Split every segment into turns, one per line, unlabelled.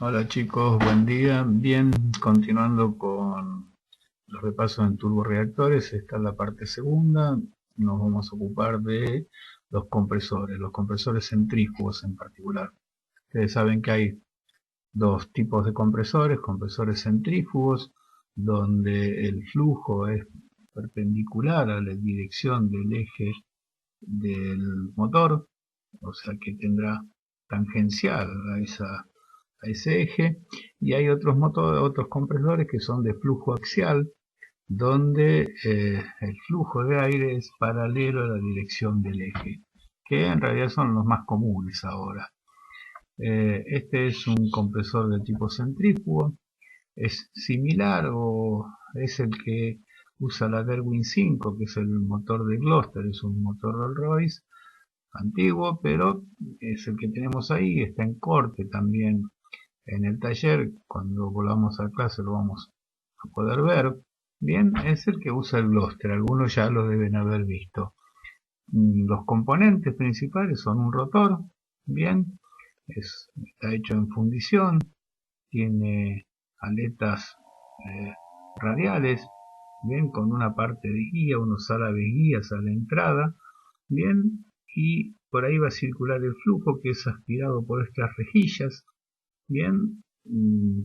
Hola chicos, buen día. Bien, continuando con los repasos en turborreactores, esta es la parte segunda. Nos vamos a ocupar de los compresores centrífugos en particular. Ustedes saben que hay dos tipos de compresores centrífugos, donde el flujo es perpendicular a la dirección del eje del motor, o sea que tendrá tangencial a ese eje, y hay otros compresores que son de flujo axial, donde el flujo de aire es paralelo a la dirección del eje, que en realidad son los más comunes ahora. Este es un compresor de tipo centrífugo, es similar o es el que usa la Derwin 5, que es el motor de Gloster, es un motor Rolls-Royce antiguo, pero es el que tenemos ahí, está en corte también en el taller. Cuando volvamos a clase lo vamos a poder ver. Bien, es el que usa el Gloster, algunos ya lo deben haber visto. Los componentes principales son un rotor, bien, está hecho en fundición, tiene aletas eh, radiales, bien, con una parte de guía, unos árabes guías a la entrada, bien, y por ahí va a circular el flujo que es aspirado por estas rejillas, bien,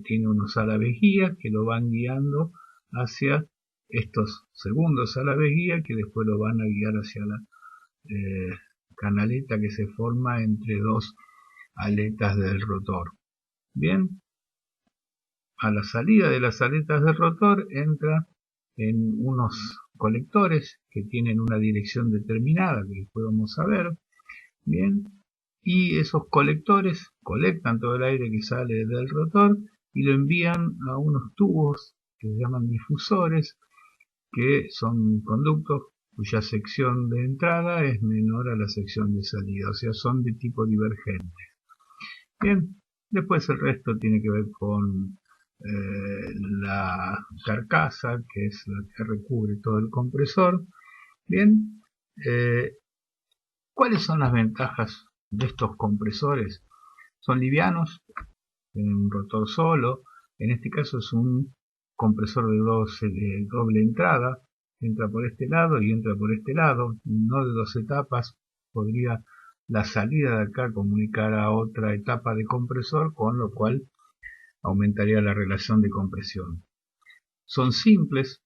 tiene unos árabes guía que lo van guiando hacia estos segundos árabes guía que después lo van a guiar hacia la eh, canaleta que se forma entre dos aletas del rotor. Bien, a la salida de las aletas del rotor entra en unos colectores que tienen una dirección determinada que después vamos a ver. Bien, y esos colectores colectan todo el aire que sale del rotor y lo envían a unos tubos que se llaman difusores, que son conductos cuya sección de entrada es menor a la sección de salida, o sea, son de tipo divergente. Bien, después el resto tiene que ver con la carcasa, que es la que recubre todo el compresor. Bien, eh, ¿cuáles son las ventajas de estos compresores? Son livianos, tienen un rotor solo. En este caso es un compresor de doble entrada, entra por este lado y entra por este lado, no de dos etapas. Podría la salida de acá comunicar a otra etapa de compresor, con lo cual aumentaría la relación de compresión. Son simples,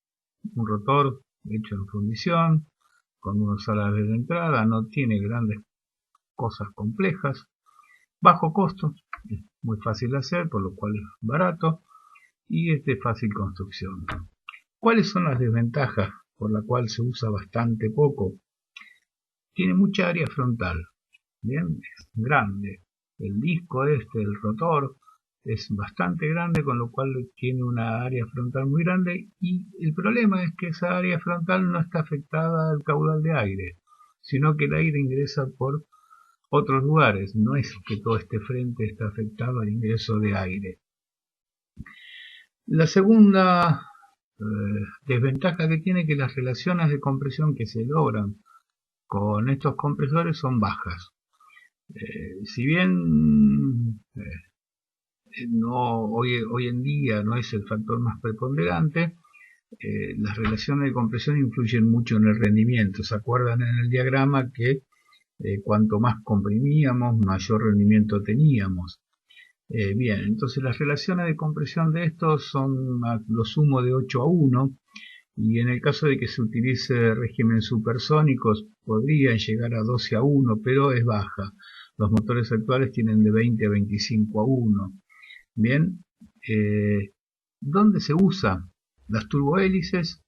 un rotor hecho en fundición, con unos árabes de entrada, no tiene grandes cosas complejas, bajo costo, es muy fácil de hacer, por lo cual es barato y es de fácil construcción. ¿Cuáles son las desventajas por la cual se usa bastante poco? Tiene mucha área frontal, bien, es grande. El disco el rotor, es bastante grande, con lo cual tiene una área frontal muy grande, y el problema es que esa área frontal no está afectada al caudal de aire, sino que el aire ingresa por otros lugares, no es que todo este frente está afectado al ingreso de aire. La segunda desventaja que tiene, que las relaciones de compresión que se logran con estos compresores son bajas. Si bien hoy en día no es el factor más preponderante, las relaciones de compresión influyen mucho en el rendimiento. ¿Se acuerdan en el diagrama que cuanto más comprimíamos, mayor rendimiento teníamos? Bien, entonces las relaciones de compresión de estos son a lo sumo de 8:1, y en el caso de que se utilice régimen supersónicos podrían llegar a 12:1, pero es baja. Los motores actuales tienen de 20 a 25:1. Bien, ¿dónde se usa? Las turbohélices,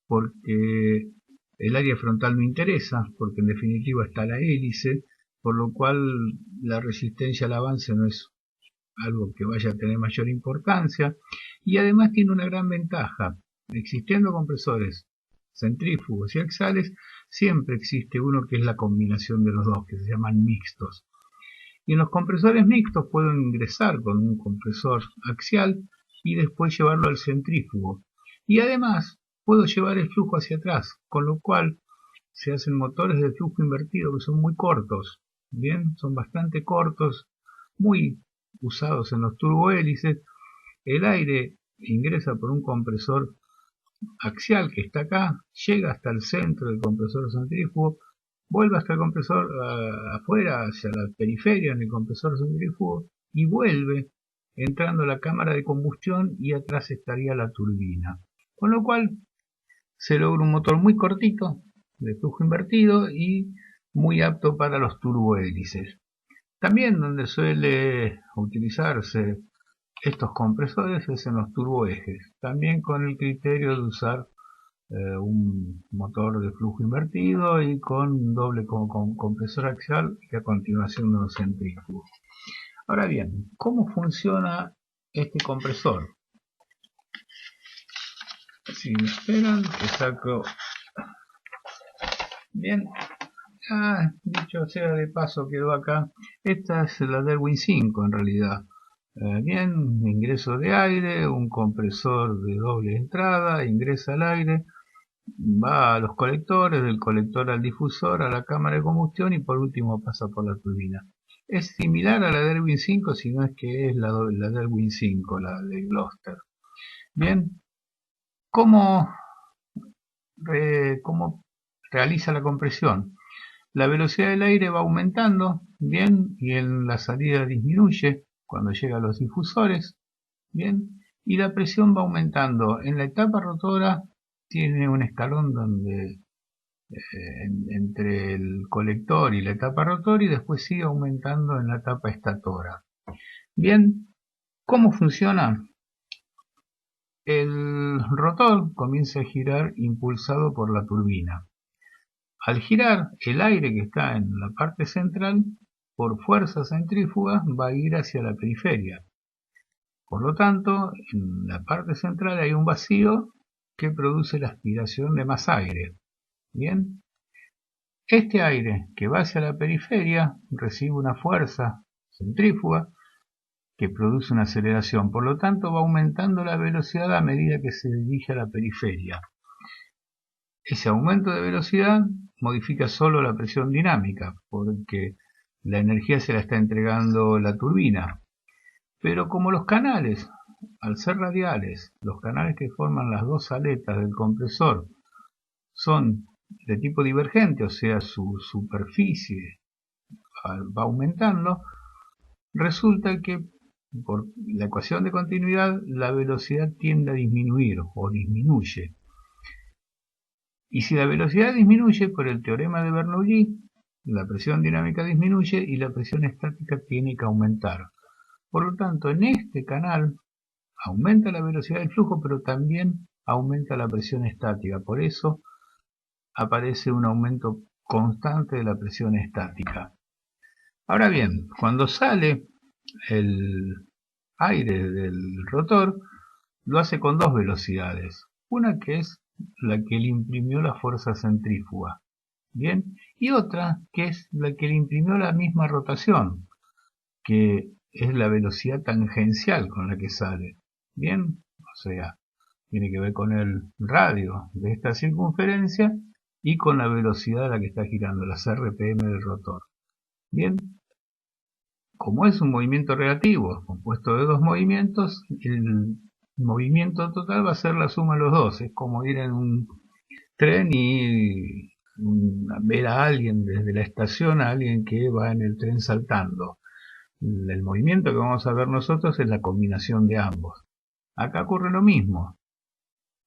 porque el área frontal no interesa, porque en definitiva está la hélice, por lo cual la resistencia al avance no es algo que vaya a tener mayor importancia, y además tiene una gran ventaja. Existiendo compresores centrífugos y axiales, siempre existe uno que es la combinación de los dos, que se llaman mixtos. Y en los compresores mixtos puedo ingresar con un compresor axial y después llevarlo al centrífugo. Y además puedo llevar el flujo hacia atrás, con lo cual se hacen motores de flujo invertido que son muy cortos. Bien, son bastante cortos, muy usados en los turbohélices, el aire ingresa por un compresor axial que está acá, llega hasta el centro del compresor centrífugo, vuelve hasta el compresor afuera, hacia la periferia en el compresor centrífugo, y vuelve entrando a la cámara de combustión, y atrás estaría la turbina. Con lo cual se logra un motor muy cortito, de flujo invertido y muy apto para los turbohélices. También donde suele utilizarse estos compresores es en los turboejes, también con el criterio de usar un motor de flujo invertido y con doble con compresor axial y a continuación unos centrífugos. Ahora bien, ¿cómo funciona este compresor? Si me esperan, que saco. Bien, dicho sea de paso, quedó acá. Esta es la Derwin 5 en realidad. Bien, ingreso de aire, un compresor de doble entrada, ingresa el aire, va a los colectores, del colector al difusor, a la cámara de combustión y por último pasa por la turbina. Es similar a la Derwin 5, si no es que es la Derwin 5, la de Gloster. Bien, ¿cómo realiza la compresión? La velocidad del aire va aumentando, bien, y en la salida disminuye cuando llega a los difusores, bien, y la presión va aumentando. En la etapa rotora tiene un escalón donde entre el colector y la etapa rotor, y después sigue aumentando en la etapa estatora. Bien, ¿cómo funciona? El rotor comienza a girar impulsado por la turbina. Al girar, el aire que está en la parte central, por fuerza centrífuga, va a ir hacia la periferia. Por lo tanto, en la parte central hay un vacío que produce la aspiración de más aire. Bien, este aire que va hacia la periferia recibe una fuerza centrífuga que produce una aceleración, por lo tanto va aumentando la velocidad a medida que se dirige a la periferia. Ese aumento de velocidad modifica solo la presión dinámica, porque la energía se la está entregando la turbina. Pero como los canales, al ser radiales, los canales que forman las dos aletas del compresor son de tipo divergente, o sea, su superficie va aumentando, resulta que por la ecuación de continuidad la velocidad tiende a disminuir o disminuye. Y si la velocidad disminuye por el teorema de Bernoulli, la presión dinámica disminuye y la presión estática tiene que aumentar. Por lo tanto, en este canal aumenta la velocidad del flujo, pero también aumenta la presión estática. Por eso aparece un aumento constante de la presión estática. Ahora bien, cuando sale el aire del rotor, lo hace con dos velocidades. Una que es la que le imprimió la fuerza centrífuga. Bien, y otra que es la que le imprimió la misma rotación, que es la velocidad tangencial con la que sale. Bien, o sea, tiene que ver con el radio de esta circunferencia y con la velocidad a la que está girando, las RPM del rotor. Bien, como es un movimiento relativo compuesto de dos movimientos, el movimiento total va a ser la suma de los dos. Es como ir en un tren y ver a alguien desde la estación, a alguien que va en el tren saltando. El movimiento que vamos a ver nosotros es la combinación de ambos. Acá ocurre lo mismo.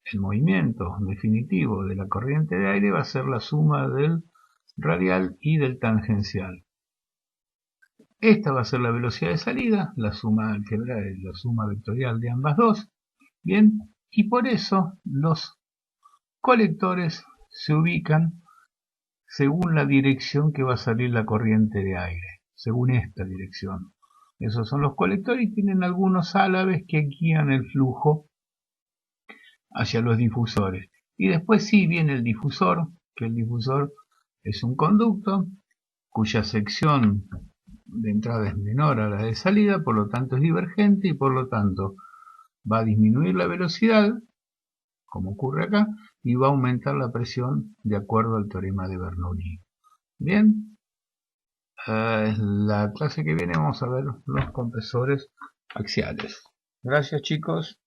El movimiento definitivo de la corriente de aire va a ser la suma del radial y del tangencial. Esta va a ser la velocidad de salida, la suma vectorial de ambas dos. Bien, y por eso los colectores se ubican según la dirección que va a salir la corriente de aire, según esta dirección. Esos son los colectores y tienen algunos álabes que guían el flujo hacia los difusores. Y después sí viene el difusor, que el difusor es un conducto cuya sección de entrada es menor a la de salida, por lo tanto es divergente y por lo tanto va a disminuir la velocidad, como ocurre acá, y va a aumentar la presión de acuerdo al teorema de Bernoulli. Bien, La clase que viene vamos a ver los compresores axiales. Gracias chicos.